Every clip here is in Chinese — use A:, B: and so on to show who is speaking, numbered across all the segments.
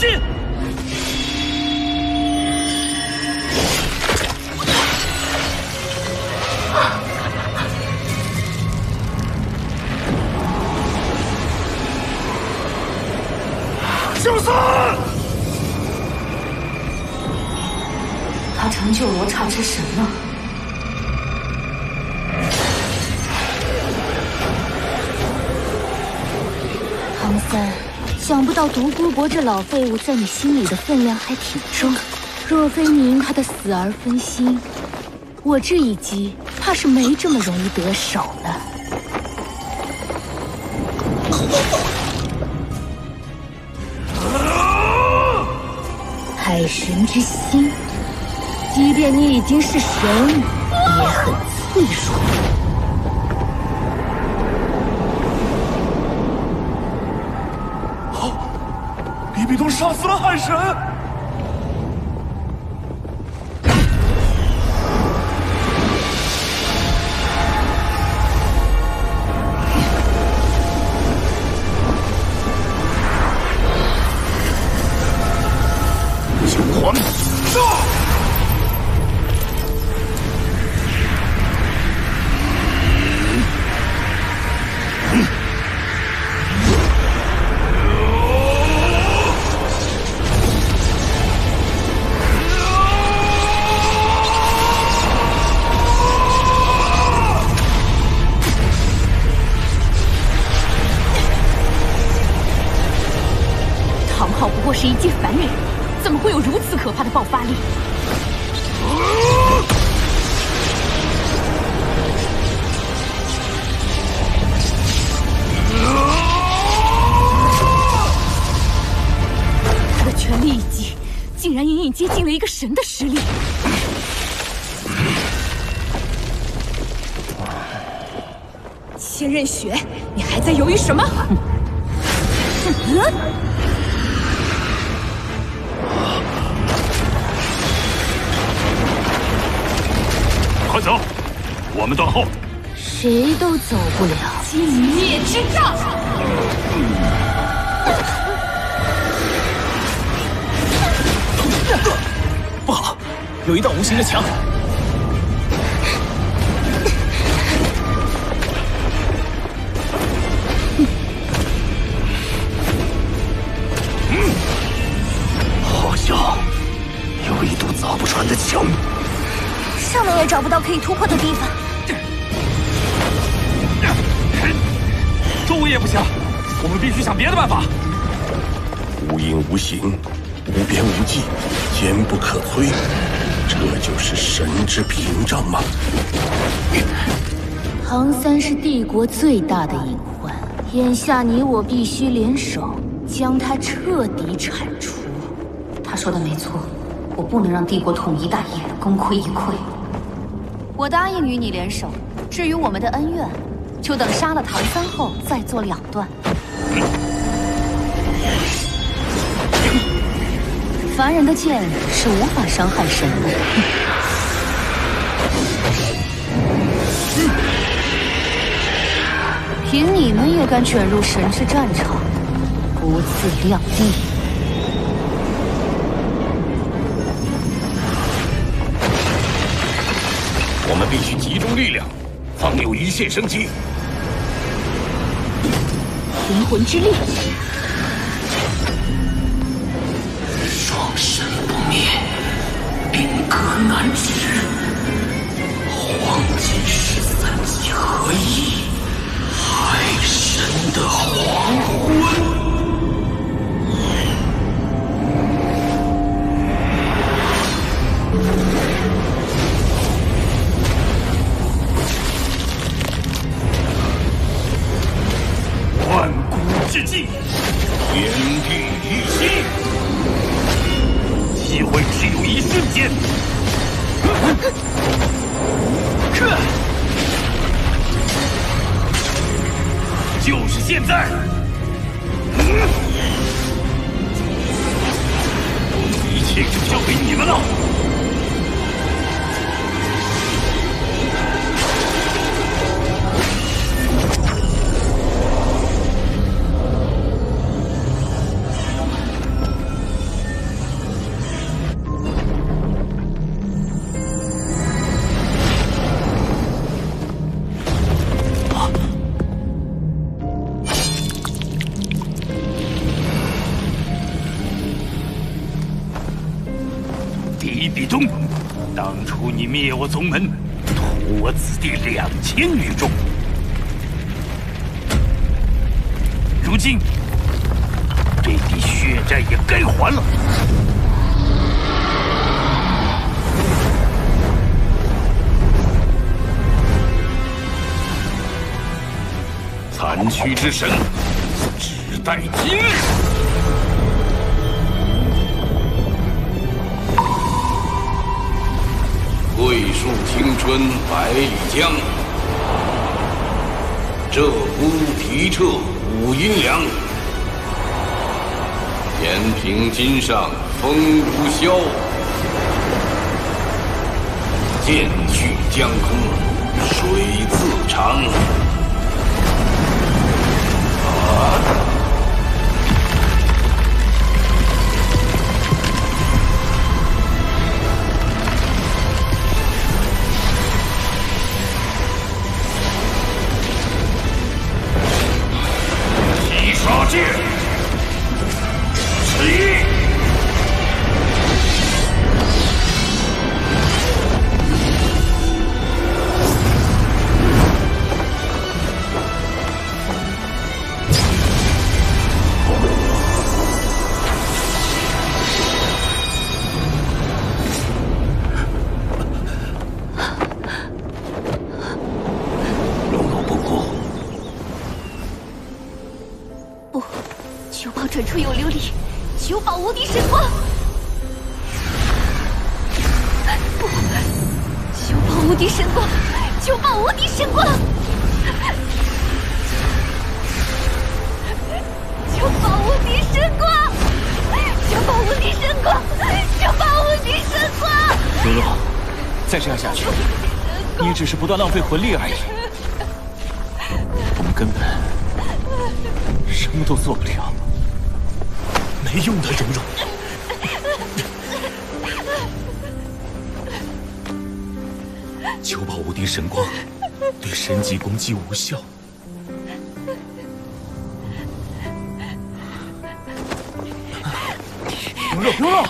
A: 心！就散！
B: 他成就罗刹之神了。唐三，想不到独孤博这老废物在你心里的分量还挺重。若非你因他的死而分心，我这一击怕是没这么容易得手的。海神之心，即便你已经是神，也很脆弱。
A: 比比东杀死了海神。九环杀！
B: 唐昊不过是一介凡人，怎么会有如此可怕的爆发力？他的全力一击，竟然隐隐接近了一个神的实力。千仞雪，你还在犹豫什么？
A: 快走，我们断后。
B: 谁都走不了尽灭之杖。
C: 不好，有一道无形的墙。
A: 好像有一堵凿不穿的墙。
B: 上面也找不到可以突破的地方。
A: 周围也不行，我们必须想别的办法。
D: 无影无形，无边无际，坚不可摧，这就是神之屏障吗？
B: 唐三是帝国最大的隐患，眼下你我必须联手将他彻底铲除。他说的没错，我不能让帝国统一大业功亏一篑。我答应与你联手，至于我们的恩怨，就等杀了唐三后再做了断。凡人的剑是无法伤害神的。凭你们也敢卷入神之战场，不自量力！
D: 我们必须集中力量，方有一线生机。
B: 灵魂之力，
D: 双神不灭，兵戈难止。黄金13级合一，海神的黄昏。
A: 万古之际，
D: 天地一心，
A: 机会只有一瞬间。就是现在！一切就交给你们了。
E: 当初你灭我宗门，屠我子弟2000余众，如今这笔血债也该还了。残躯之神，只待今日。桂树青春百里江，鹧鸪提澈五阴凉。延平津上风如萧，剑去江空水自长。击杀剑，起！
B: 转出有琉璃，九宝无敌神光。不，九宝无敌神光，九宝无敌神光，九宝无敌神光，九宝无敌神光，九宝无敌神光。
C: 蓉蓉，再这样下去，你也只是不断浪费魂力而已。我们根本什么都做不了。
A: 没用的，蓉蓉。九宝无敌神光对神级攻击无效。
C: 蓉蓉，蓉蓉！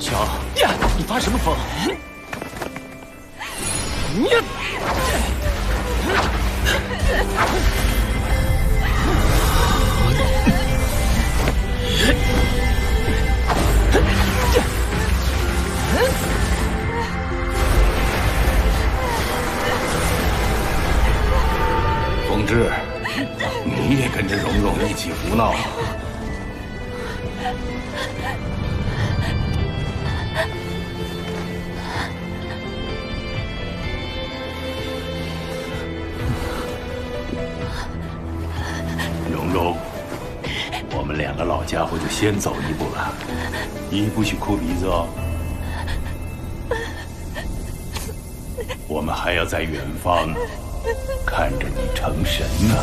C: 乔，你发什么疯？
E: 风之，你也跟着蓉蓉一起胡闹。蓉蓉，我们两个老家伙就先走一步了，你不许哭鼻子哦。我们还要在远方看着你成神呢。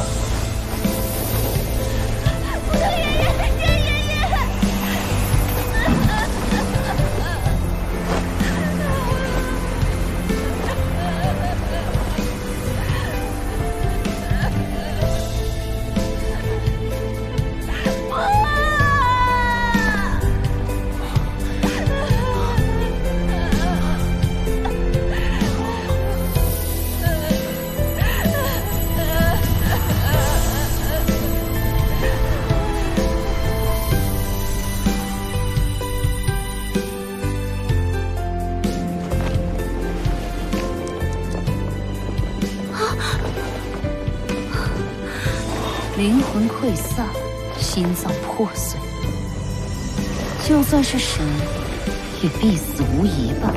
B: 灵魂溃散，心脏破碎，就算是神，也必死无疑吧。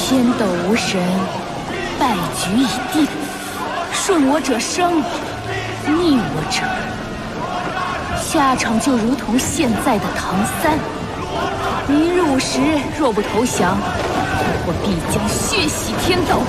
B: 天斗无神，败局已定。顺我者生，逆我者，下场就如同现在的唐三。明日午时若不投降，我必将血洗天斗。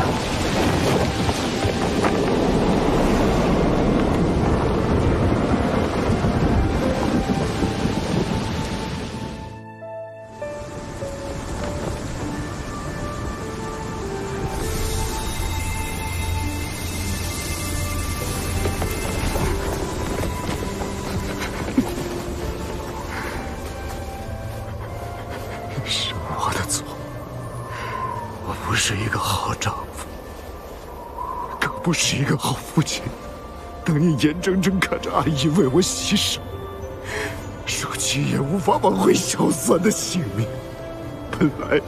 A: 不是一个好丈夫，更不是一个好父亲。当年眼睁睁看着阿姨为我牺牲，如今也无法挽回小三的性命。本来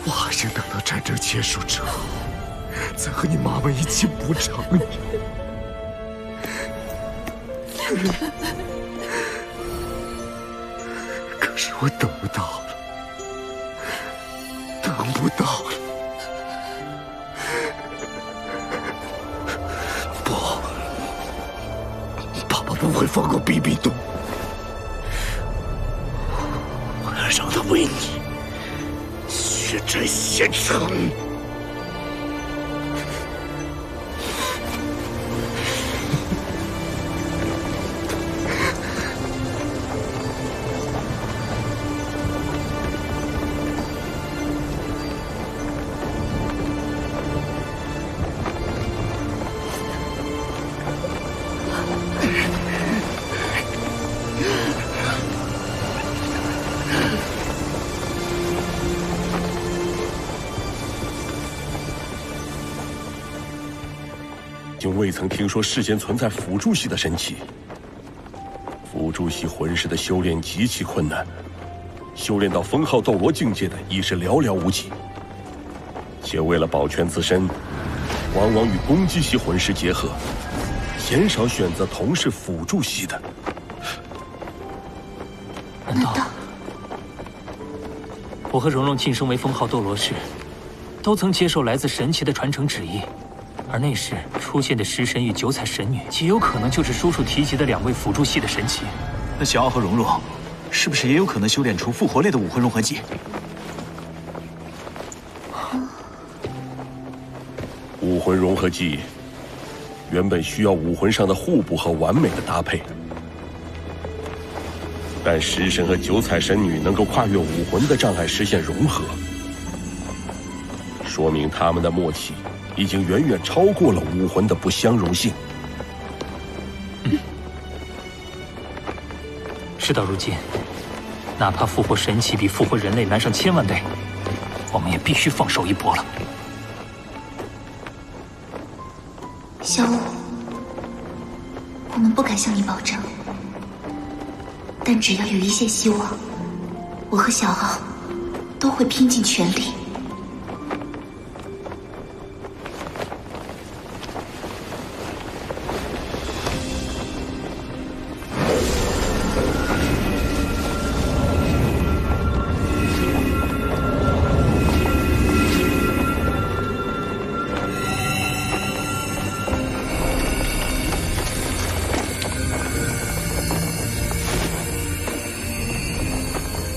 A: 我还想等到战争结束之后，再和你妈妈一起补偿你。可是我等不到了。等不到了，不，爸爸不会放过比比东，我要让他为你血债血偿。
D: 竟未曾听说世间存在辅助系的神器。辅助系魂师的修炼极其困难，修炼到封号斗罗境界的已是寥寥无几。且为了保全自身，往往与攻击系魂师结合，鲜少选择同是辅助系的。
C: 难道我和蓉蓉晋升为封号斗罗时，都曾接受来自神奇的传承旨意？而那时出现的食神与九彩神女，极有可能就是叔叔提及的2位辅助系的神奇。
F: 那小奥和蓉蓉，是不是也有可能修炼出复活类的武魂融合技？
D: 武魂融合技原本需要武魂上的互补和完美的搭配，但食神和九彩神女能够跨越武魂的障碍实现融合，说明他们的默契已经远远超过了武魂的不相容性。
C: 事到如今，哪怕复活神器比复活人类难上1000万倍，我们也必须放手一搏了。
G: 小五，我们不敢向你保证，但只要有一线希望，我和小奥都会拼尽全力。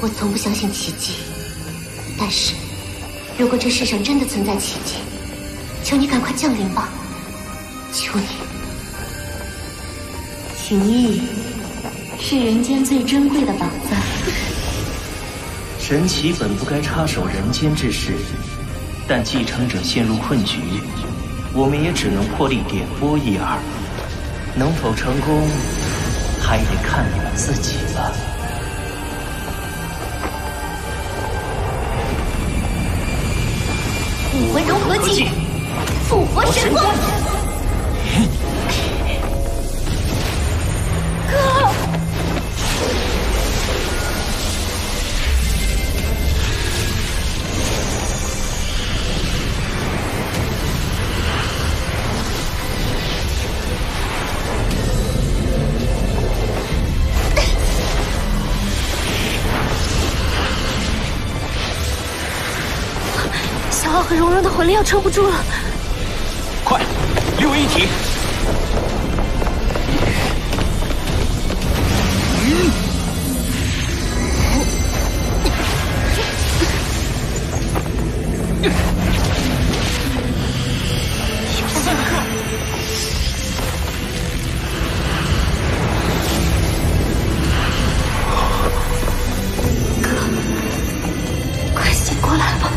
G: 我从不相信奇迹，但是，如果这世上真的存在奇迹，求你赶快降临吧，求你！情谊是人间最珍贵的宝藏。
H: 神奇本不该插手人间之事，但继承者陷入困局，我们也只能破例点拨一二。能否成功，还得看你们自己了。
G: 武魂融合技，复活神光。哥，
B: 小奥和蓉蓉的魂力要撑不住了，
C: 快，六位一体！
B: 快醒过来吧！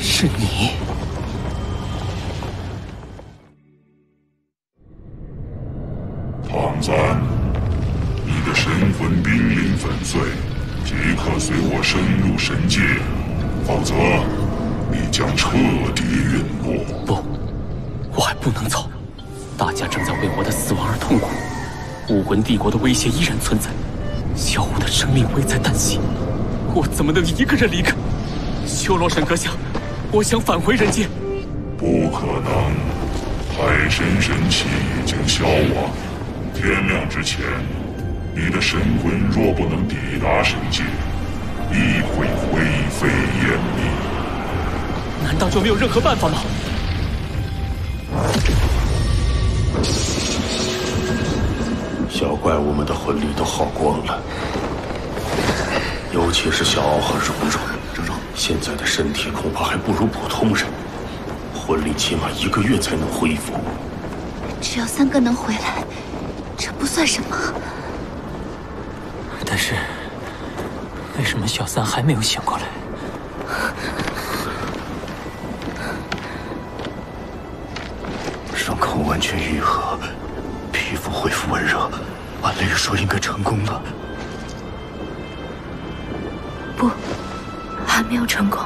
C: 是你，
I: 唐三，你的神魂濒临粉碎，即刻随我深入神界，否则你将彻底陨落。
C: 不，我还不能走。大家正在为我的死亡而痛苦，武魂帝国的威胁依然存在，小舞的生命危在旦夕，我怎么能一个人离开？修罗神阁下，我想返回人间。
I: 不可能，太神神器已经消亡。天亮之前，你的神魂若不能抵达神界，必会灰飞烟灭。
C: 难道就没有任何办法吗？
D: 小怪物们的魂力都耗光了，尤其是小奥和蓉蓉。现在的身体恐怕还不如普通人，魂力起码1个月才能恢复。
G: 只要3个能回来，这不算什么。
C: 但是，为什么小三还没有醒过来？
A: 伤口完全愈合，皮肤恢复温热，按理说应该成功了。
B: 不，还没有成功，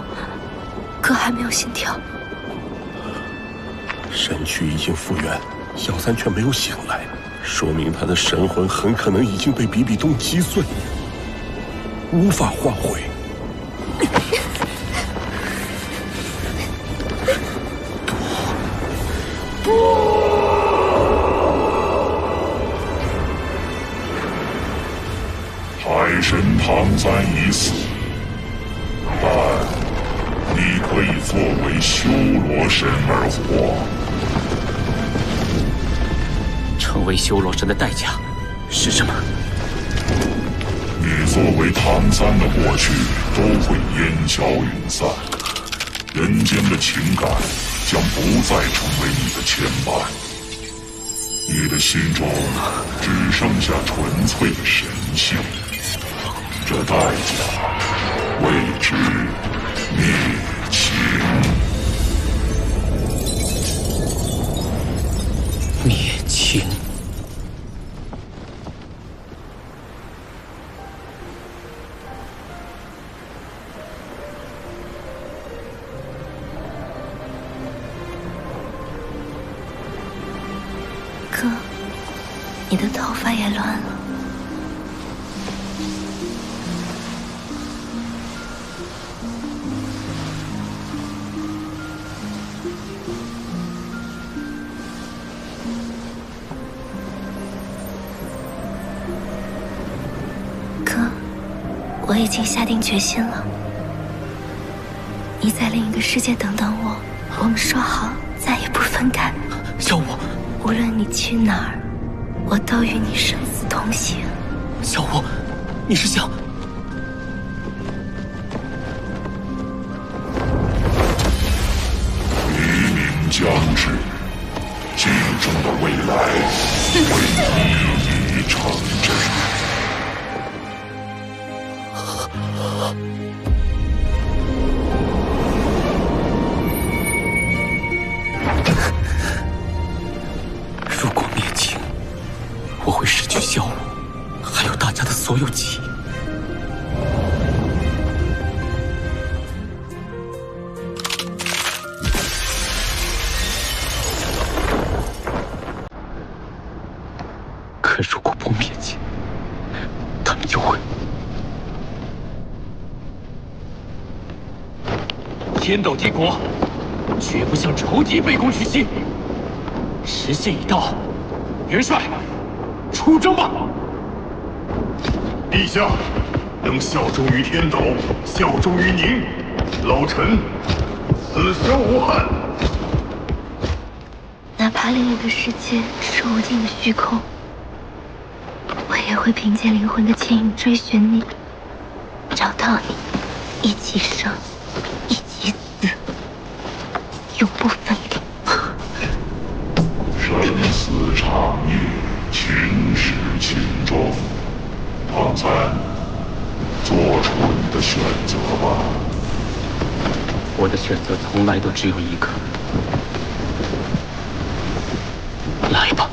B: 可还没有心跳。
D: 身躯已经复原，小三却没有醒来，说明他的神魂很可能已经被比比东击碎，无法唤回。
I: 海神唐三已死，但你可以作为修罗神而活。
C: 成为修罗神的代价是什么？
I: 你作为唐三的过去都会烟消云散，人间的情感将不再成为你的牵绊，你的心中只剩下纯粹的神性，这代价谓之灭情。
C: 灭情。
B: 哥，你的头发也乱了。哥，我已经下定决心了。你在另一个世界等等我，我们说好再也不分开。
C: 小舞，
B: 无论你去哪儿，我都与你生死同行。
C: 小舞，你是想……
I: 黎明将至，竞争的未来会一一成真。
C: 如果灭情，我会失去小舞，还有大家的所有记忆。天斗帝国绝不向仇敌卑躬屈膝。时限已到，元帅，出征吧！
I: 陛下，能效忠于天斗，效忠于您，老臣此生无憾。
G: 哪怕另一个世界是无尽的虚空，我也会凭借灵魂的牵引追寻你，找到你，一起生，一起死，永不分离。
I: 生死长夜，秦时轻重。唐三，做出你的选择吧。
C: 我的选择从来都只有一个。来吧。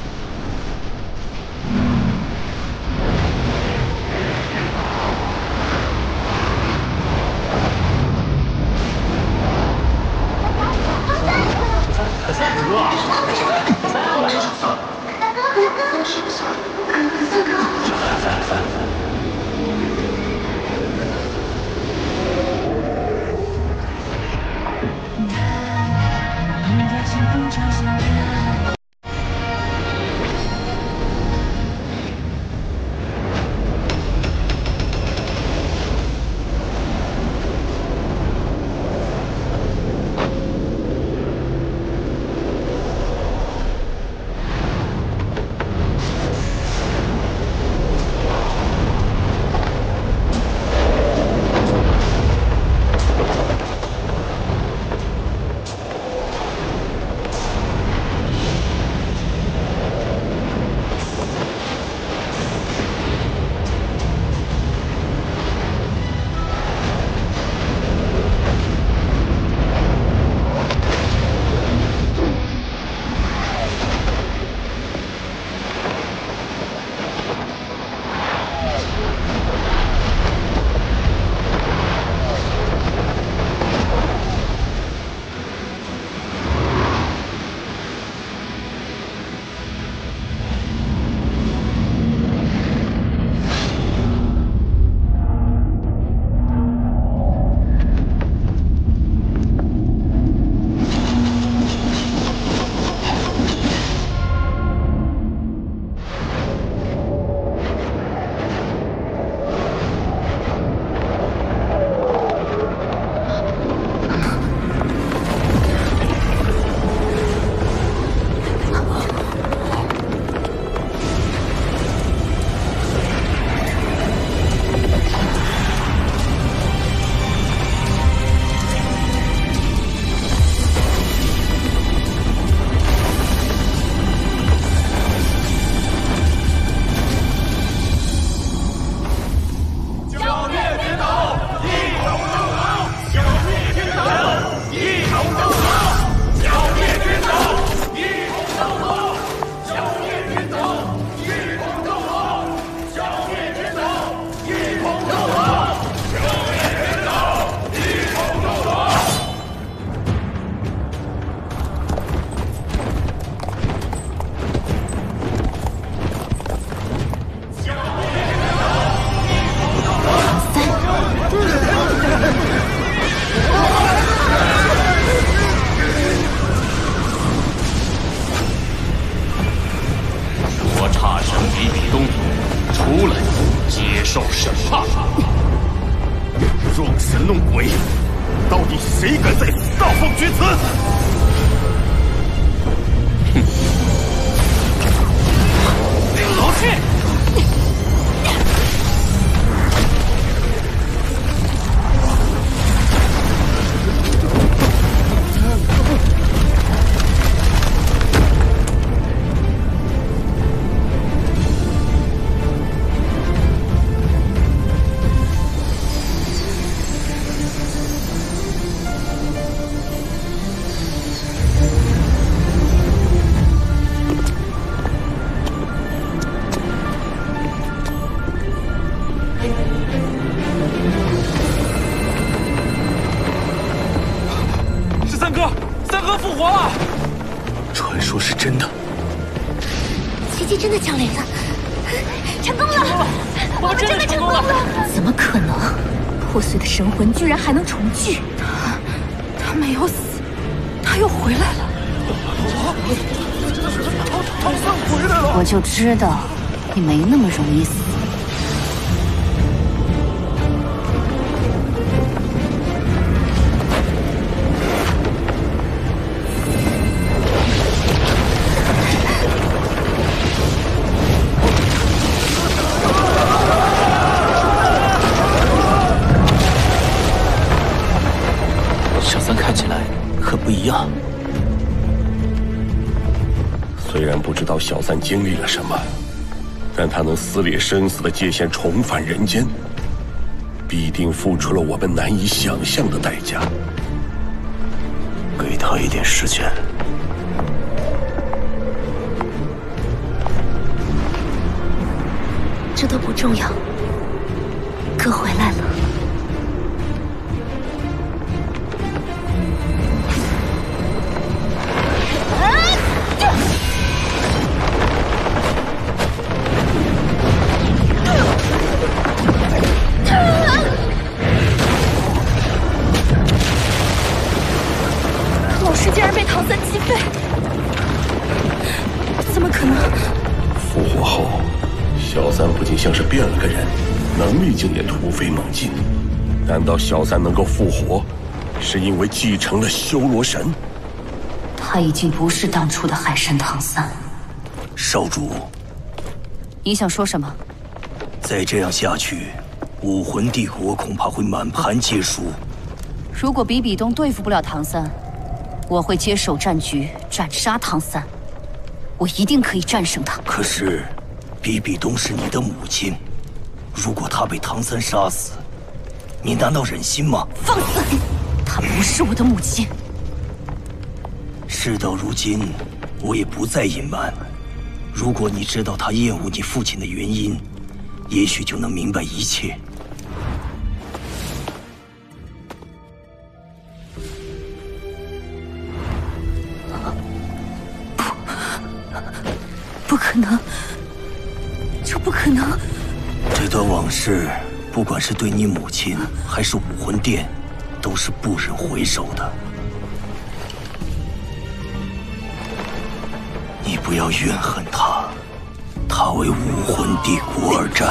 J: 受审判。装神弄鬼，到底谁敢在此大放厥词？
C: 哼！老去！三哥复活了！
F: 传说是真的，
G: 奇迹真的降临了，成功了！我们真的成功了！
B: 怎么可能？破碎的神魂居然还能重聚？他没有死，他又回来了。
A: 唐三回来了！
B: 我就知道你没那么容易死。
F: 小三看起来很不一样。
D: 虽然不知道小三经历了什么，但他能撕裂生死的界限，重返人间，必定付出了我们难以想象的代价。
F: 给他一点时间。
G: 这都不重要，哥回来了。
B: 老师竟然被唐三击飞，怎么可能？
D: 复活后，小三不仅像是变了个人，能力竟也突飞猛进。难道小三能够复活，是因为继承了修罗神？
B: 他已经不是当初的海神唐三。
F: 少主，
B: 你想说什么？
F: 再这样下去，武魂帝国恐怕会满盘皆输。
B: 如果比比东对付不了唐三，我会接手战局，斩杀唐三。我一定可以战胜他。
F: 可是，比比东是你的母亲，如果她被唐三杀死，你难道忍心吗？
B: 放肆！她不是我的母亲。
F: 事到如今，我也不再隐瞒。如果你知道她厌恶你父亲的原因，也许就能明白一切。
B: 不可能，这不可能！
F: 这段往事，不管是对你母亲，还是武魂殿，都是不忍回首的。你不要怨恨他，他为武魂帝国而战。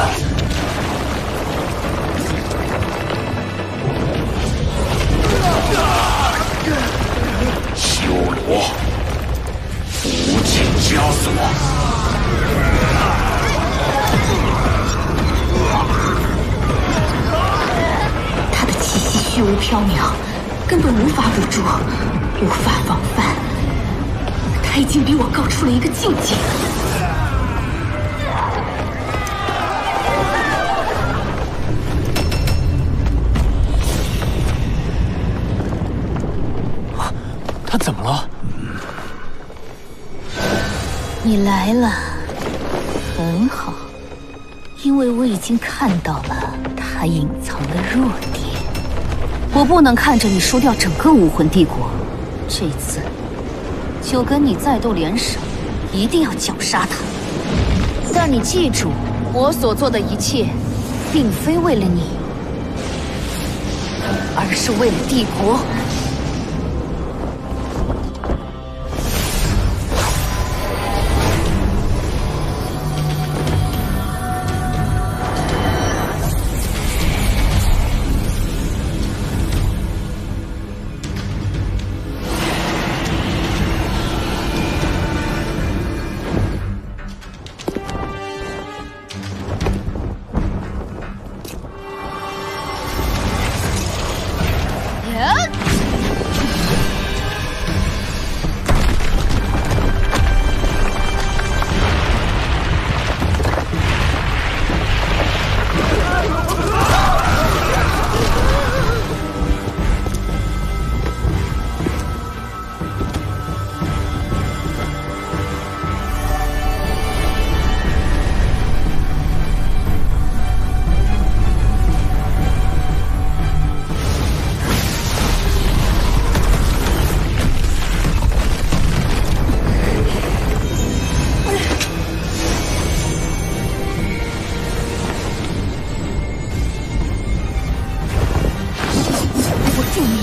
I: 修罗，无尽枷锁。
B: 他的气息虚无缥缈，根本无法捕捉，无法防范。他已经比我高出了一个境界。
C: 他怎么了？
B: 你来了，很好，因为我已经看到了他隐藏的弱点。我不能看着你输掉整个武魂帝国，这次就跟你再度联手，一定要绞杀他。但你记住，我所做的一切，并非为了你，而是为了帝国。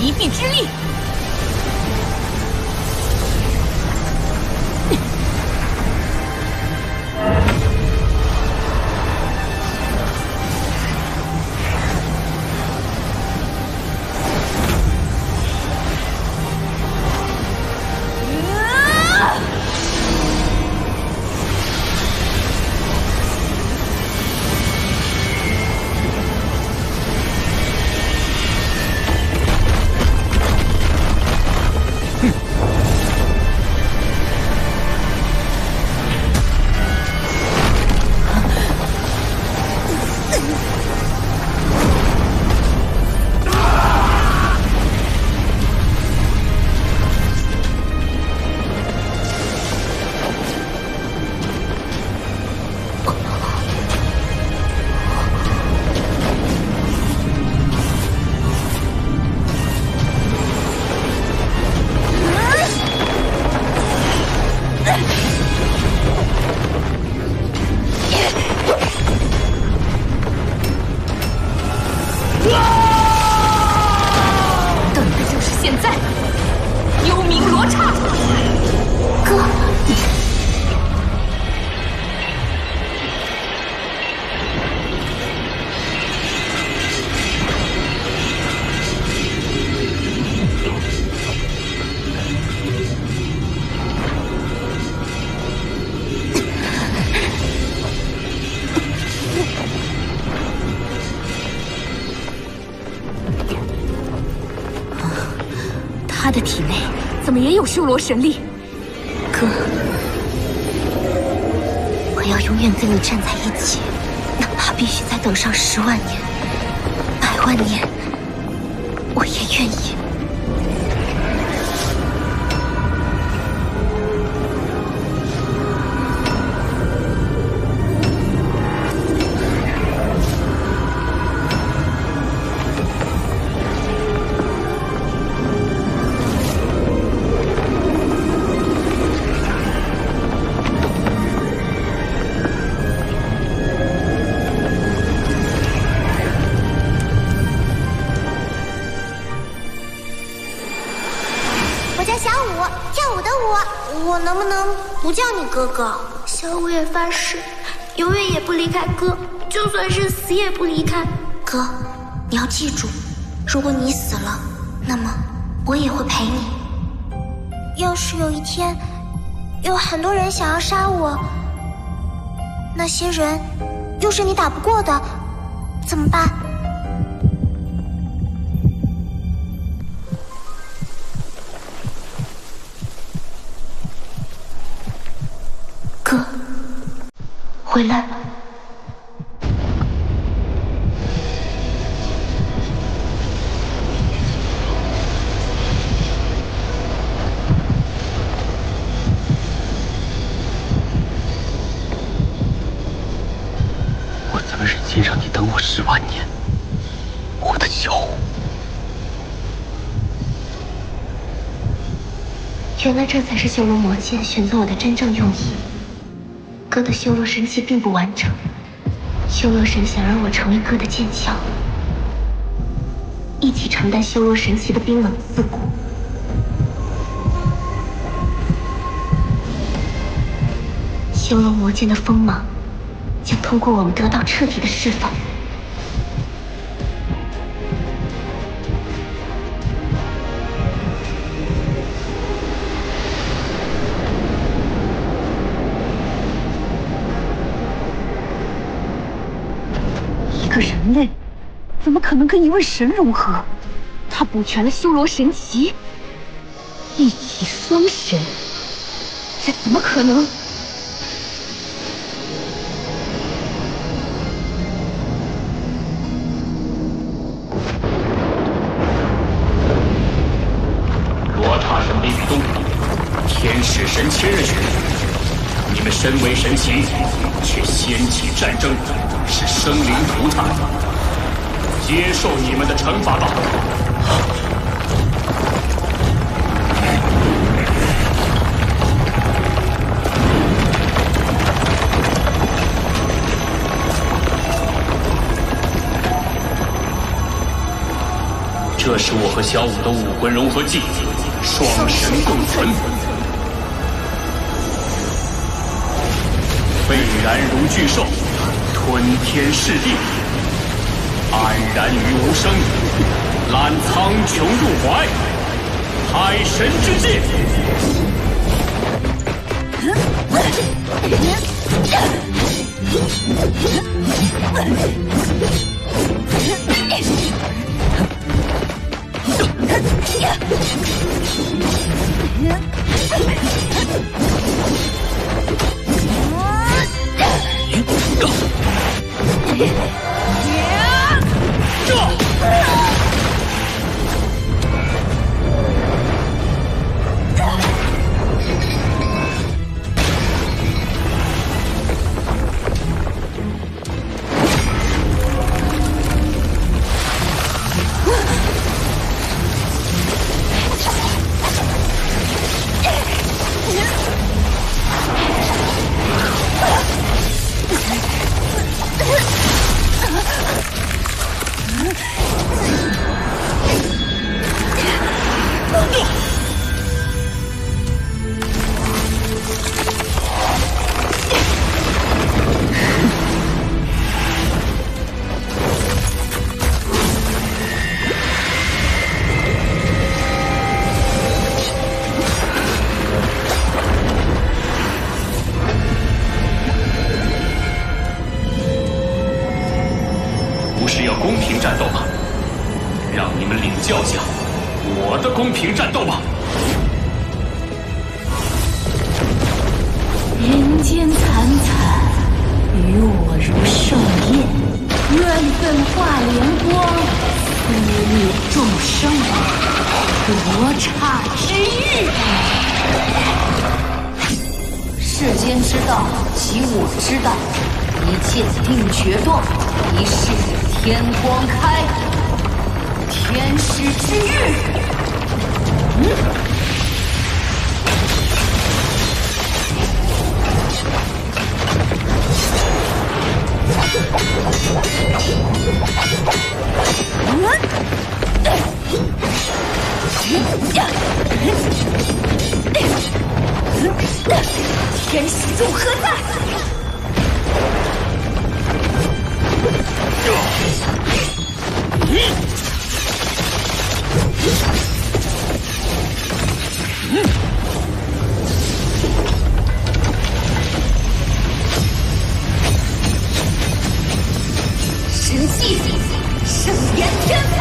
B: 一臂之力，
G: 哥。
B: 他的体内怎么也有修罗神力？
G: 哥，我要永远跟你站在一起，哪怕必须再等上10万年、100万年，我也愿意。
K: 我能不能不叫你哥哥？小五也发誓，永远也不离开哥，就算是死也不离开。
G: 哥，你要记住，如果你死了，那么我也会陪你。
K: 要是有一天，有很多人想要杀我，那些人又是你打不过的，怎么办？
G: 哥，回来了。
C: 我怎么忍心让你等我10万年，我的小五？
G: 原来这才是修罗魔剑选择我的真正用意。哥的修罗神器并不完整，修罗神想让我成为哥的剑鞘，一起承担修罗神器的冰冷刺骨。修罗魔剑的锋芒将通过我们得到彻底的释放。
B: 人类怎么可能跟一位神融合？他补全了修罗神奇，一体双神，这怎么可能？
E: 罗刹神冰东，天使神千仞，你们身为神奇，却掀起战争，使生灵涂炭，接受你们的惩罚吧！这是我和小五的武魂融合技，双神共存。蔚然如巨兽，吞天噬地，安然于无声，揽苍穹入怀，海神之剑。叫下我的公平战斗吧！
B: 人间惨惨，与我如盛宴，怨愤化莲光，撕裂众生，罗刹之域。世间之道，即我之道，一切定决断，一世天光开，天师之域。天使众何在？神迹，圣炎天法。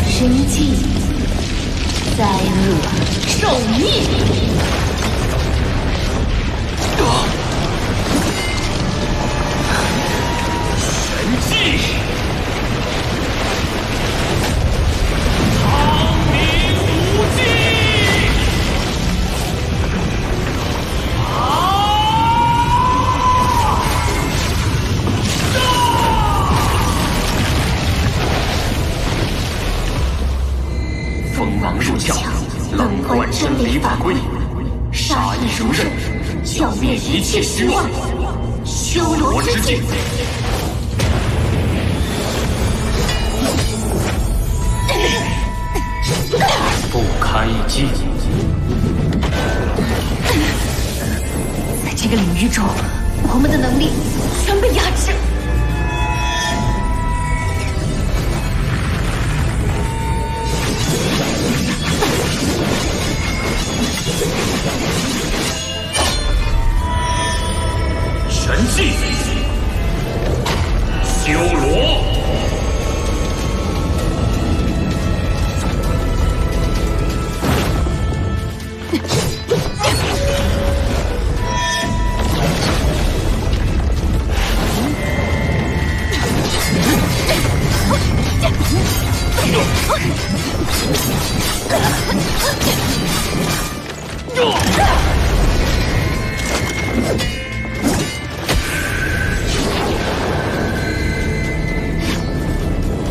B: 神迹，灾厄受灭。
E: 神迹，苍冥武技。锋芒入鞘，冷贯真理法规，杀意如刃，剿灭一切虚妄，修罗之境。不堪一击。
B: 在这个领域中，我们的能力全被压制。
E: 神迹，修罗。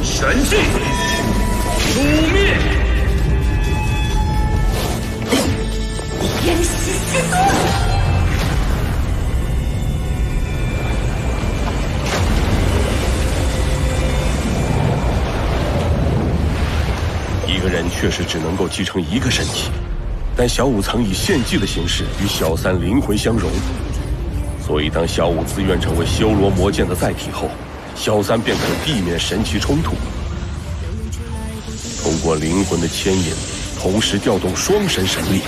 E: 神迹，诛灭。
B: 天使之盾。
D: 一个人确实只能够继承一个神体，但小五曾以献祭的形式与小三灵魂相融，所以当小五自愿成为修罗魔剑的载体后，小三便可避免神奇冲突。通过灵魂的牵引，同时调动双神神力。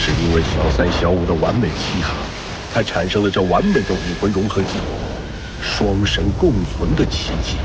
D: 是因为小三小五的完美契合，才产生了这完美的武魂融合技，双神共存的奇迹。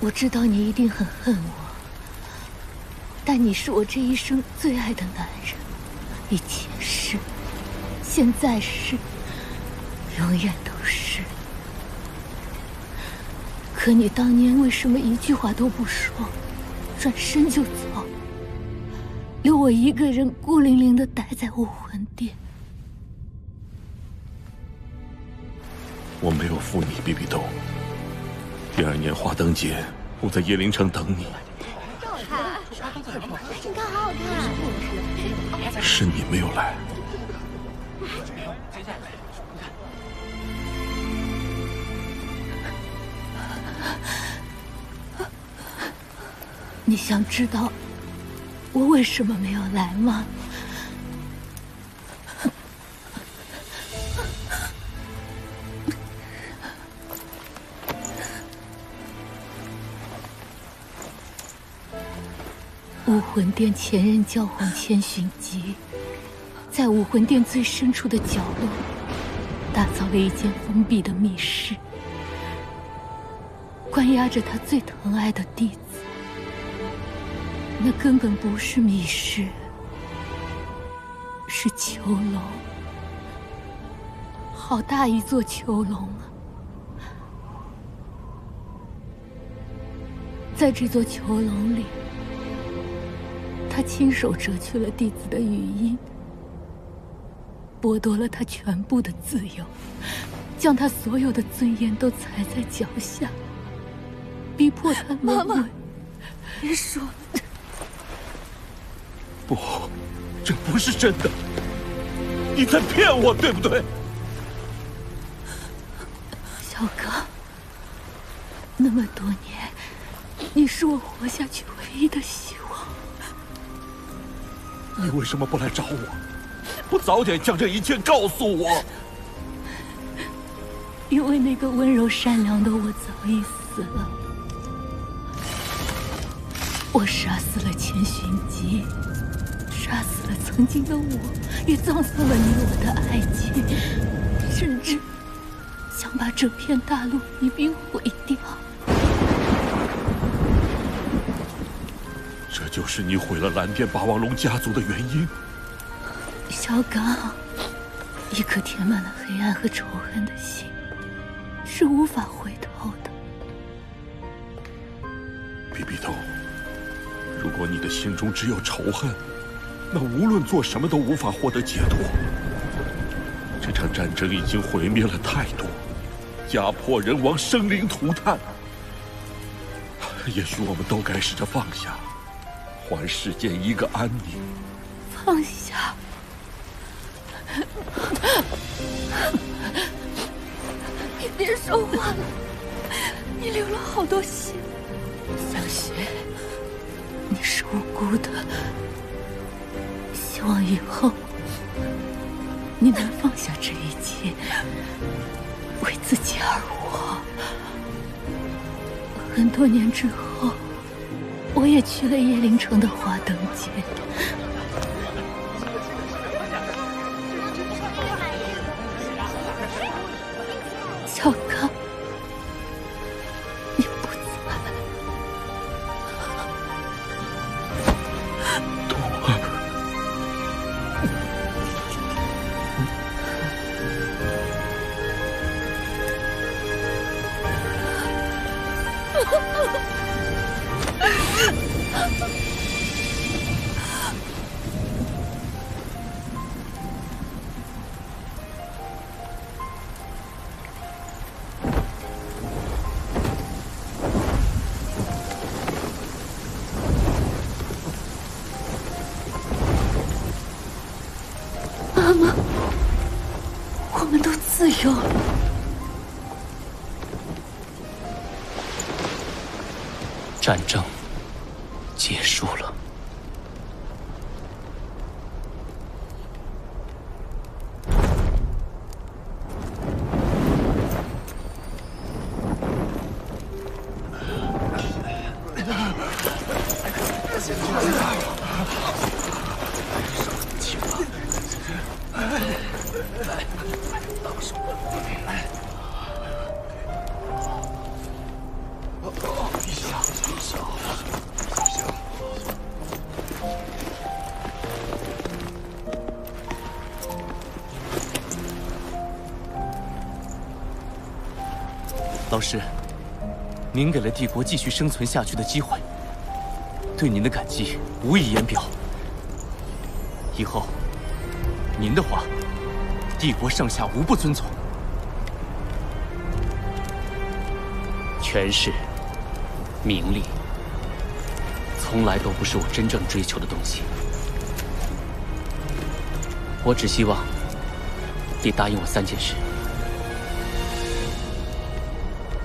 B: 我知道你一定很恨我，但你是我这一生最爱的男人，以前是，现在是，永远都是。可你当年为什么一句话都不说，转身就走，留我一个人孤零零地待在武魂殿？
D: 我没有负你，比比东。第2年花灯节，我在椰林城等你。
K: 你看，好好看。
D: 是你没有来。
B: 你想知道我为什么没有来吗？武魂殿前任教皇千寻疾，在武魂殿最深处的角落，打造了一间封闭的密室，关押着他最疼爱的弟子。那根本不是密室，是囚笼。好大一座囚笼啊！在这座囚笼里，他亲手折去了弟子的语音，剥夺了他全部的自由，将他所有的尊严都踩在脚下，逼迫他沦为。妈妈，别说。
D: 不，这不是真的，你在骗我，对不对？
B: 小刚，那么多年，你是我活下去唯一的希望。
D: 你为什么不来找我？不早点将这一切告诉我？
B: 因为那个温柔善良的我早已死了。我杀死了千寻疾，杀死了曾经的我，也葬送了你我的爱情，甚至想把这片大陆一并毁掉。
D: 这就是你毁了蓝电霸王龙家族的原因？
B: 小刚，一颗填满了黑暗和仇恨的心是无法回头的。
D: 比比东，如果你的心中只有仇恨，那无论做什么都无法获得解脱。这场战争已经毁灭了太多，家破人亡，生灵涂炭。也许我们都该试着放下，还世间一个安宁。
B: 放下？你别说话了，你流了好多血。小雪，你是无辜的，希望以后你能放下这一切，为自己而活。很多年之后，我也去了叶灵城的华灯节。小刚，你不在。
D: 冬儿，
B: 妈妈，我们都自由了。
C: 战争结束了。
H: 老师，您给了帝国继续生存下去的机会，对您的感激无以言表。以后，您的话，帝国上下无不遵从。
C: 权势、名利，从来都不是我真正追求的东西。我只希望你答应我3件事。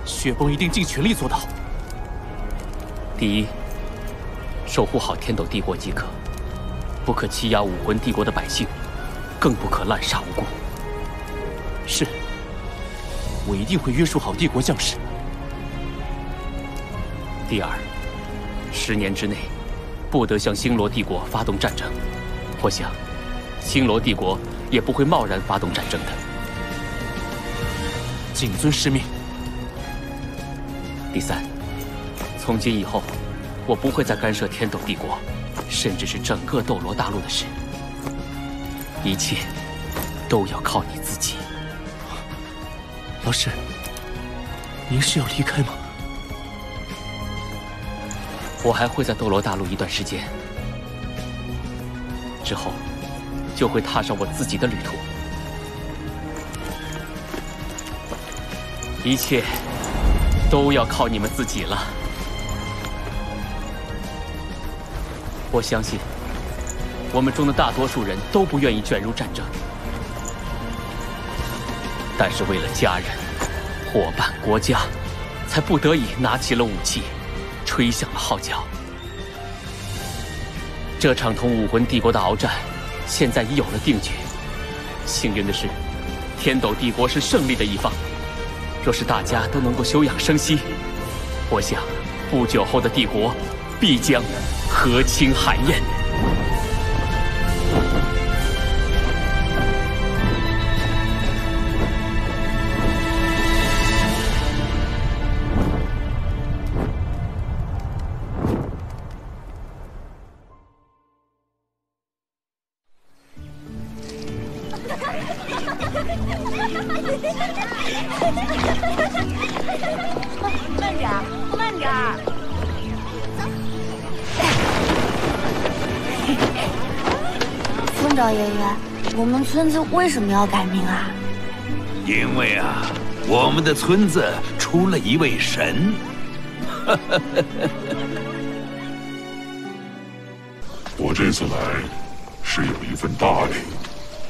H: 雪崩一定尽全力做到。
C: 第一，守护好天斗帝国即可，不可欺压武魂帝国的百姓，更不可滥杀无辜。
H: 是，我一定会约束好帝国将士。
C: 第二，10年之内，不得向星罗帝国发动战争。我想，星罗帝国也不会贸然发动战争的。
H: 谨遵师命。
C: 第三，从今以后，我不会再干涉天斗帝国，甚至是整个斗罗大陆的事。一切都要靠你自己。
H: 老师，您是要离开吗？
C: 我还会在斗罗大陆一段时间，之后就会踏上我自己的旅途。一切都要靠你们自己了。我相信，我们中的大多数人都不愿意卷入战争，但是为了家人、伙伴、国家，才不得已拿起了武器，吹响了号角。这场同武魂帝国的鏖战，现在已有了定局。幸运的是，天斗帝国是胜利的一方。若是大家都能够休养生息，我想不久后的帝国必将和亲海晏。
L: 慢点儿，慢点儿。
B: 村长爷爷，我们村子为什么要改名啊？
M: 因为啊，我们的村子出了一位神。
I: 我这次来是有一份大礼。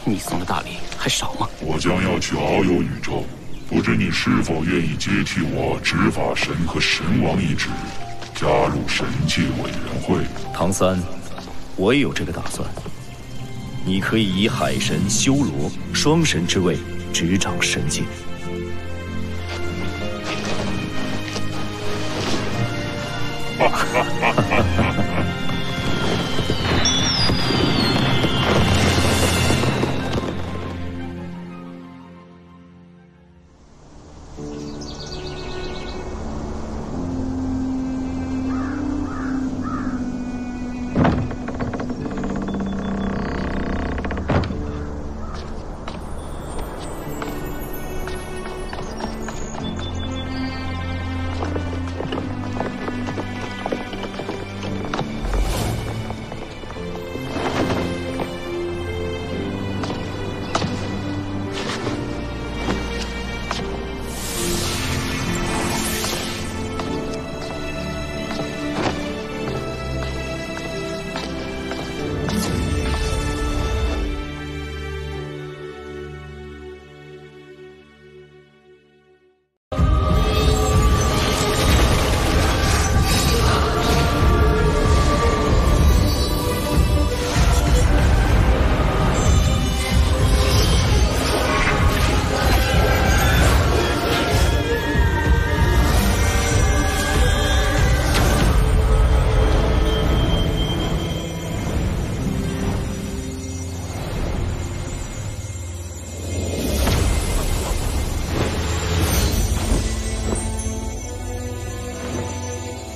C: 你送的大礼还少吗？
I: 我将要去遨游宇宙，不知你是否愿意接替我执法神和神王一职，加入神界委员会？
N: 唐三，我也有这个打算。你可以以海神修罗双神之位执掌神界。
I: 哈哈哈哈哈！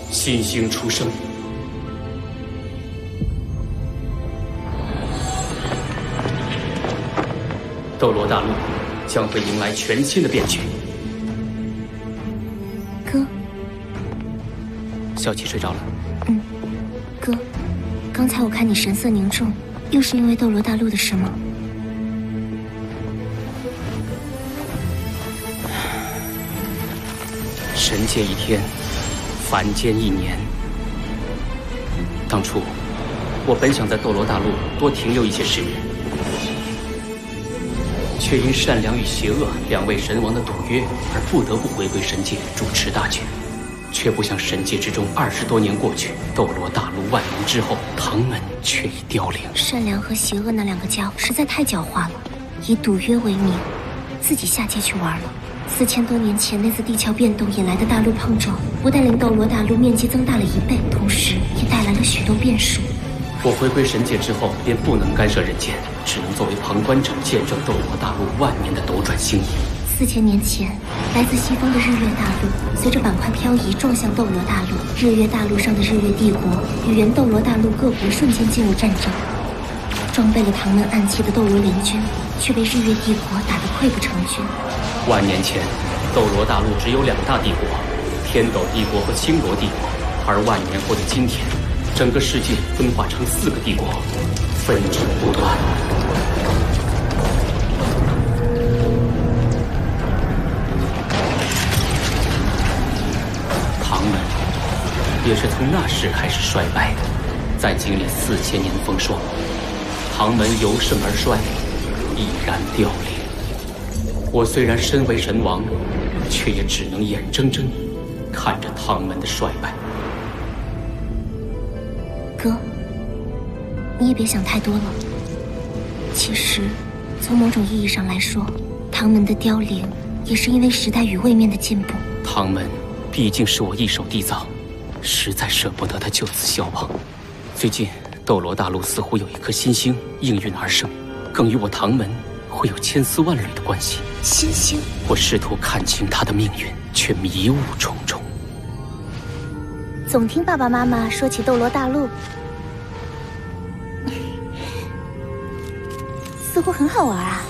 E: 新星出生，斗罗大陆将会迎来全新的变局。
G: 哥，
C: 小七睡着了。
G: 哥，刚才我看你神色凝重，又是因为斗罗大陆的事吗？
C: 神界一天，凡间一年。当初，我本想在斗罗大陆多停留一些时日，却因善良与邪恶两位神王的赌约而不得不回归神界主持大局。却不想神界之中20多年过去，斗罗大陆万年之后，唐门却已凋零。
G: 善良和邪恶那两个家伙实在太狡猾了，以赌约为名，自己下界去玩了。4000多年前那次地壳变动引来的大陆碰撞，不但令斗罗大陆面积增大了1倍，同时也带来了许多变数。
C: 我回归神界之后，便不能干涉人间，只能作为旁观者，见证斗罗大陆万年的斗转星移。
G: 4000年前，来自西方的日月大陆随着板块漂移撞向斗罗大陆，日月大陆上的日月帝国与原斗罗大陆各国瞬间进入战争。装备了唐门暗器的斗罗联军，却被日月帝国打得溃不成军。
C: 万年前，斗罗大陆只有2大帝国，天斗帝国和星罗帝国，而万年后的今天，整个世界分化成4个帝国，纷争不断。唐门也是从那时开始衰败的，在经历4000年风霜，唐门由盛而衰，已然凋零。我虽然身为神王，却也只能眼睁睁看着唐门的衰败。
G: 哥，你也别想太多了。其实，从某种意义上来说，唐门的凋零也是因为时代与位面的进步。
C: 唐门毕竟是我一手缔造，实在舍不得它就此消亡。最近斗罗大陆似乎有一颗新星应运而生，更与我唐门会有千丝万缕的关系。
G: 新星，
C: 我试图看清它的命运，却迷雾重重。
G: 总听爸爸妈妈说起斗罗大陆，似乎很好玩啊。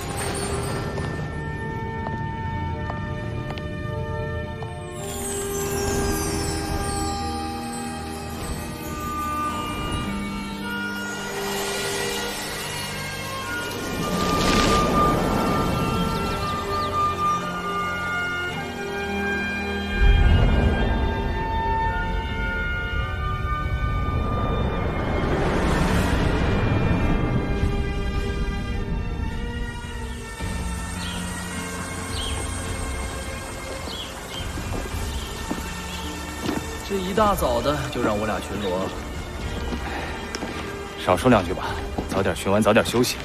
N: 这一大早的就让我俩巡逻，
C: 少说两句吧，早点巡完，早点休息。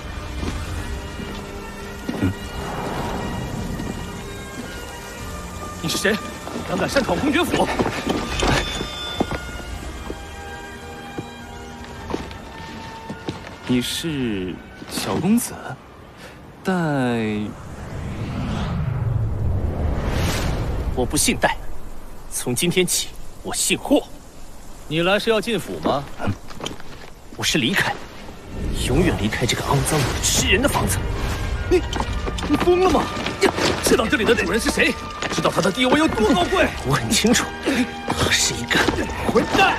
C: 你是谁？胆敢擅闯公爵府？你是小公子，但
O: 我不姓戴，从今天起。我姓霍，
N: 你来是要进府吗？
O: 我是离开，永远离开这个肮脏吃人的房子。
N: 你疯了吗？知道这里的主人是谁？知道他的地位有多高贵？
O: 我很清楚，他是一个
N: 混蛋！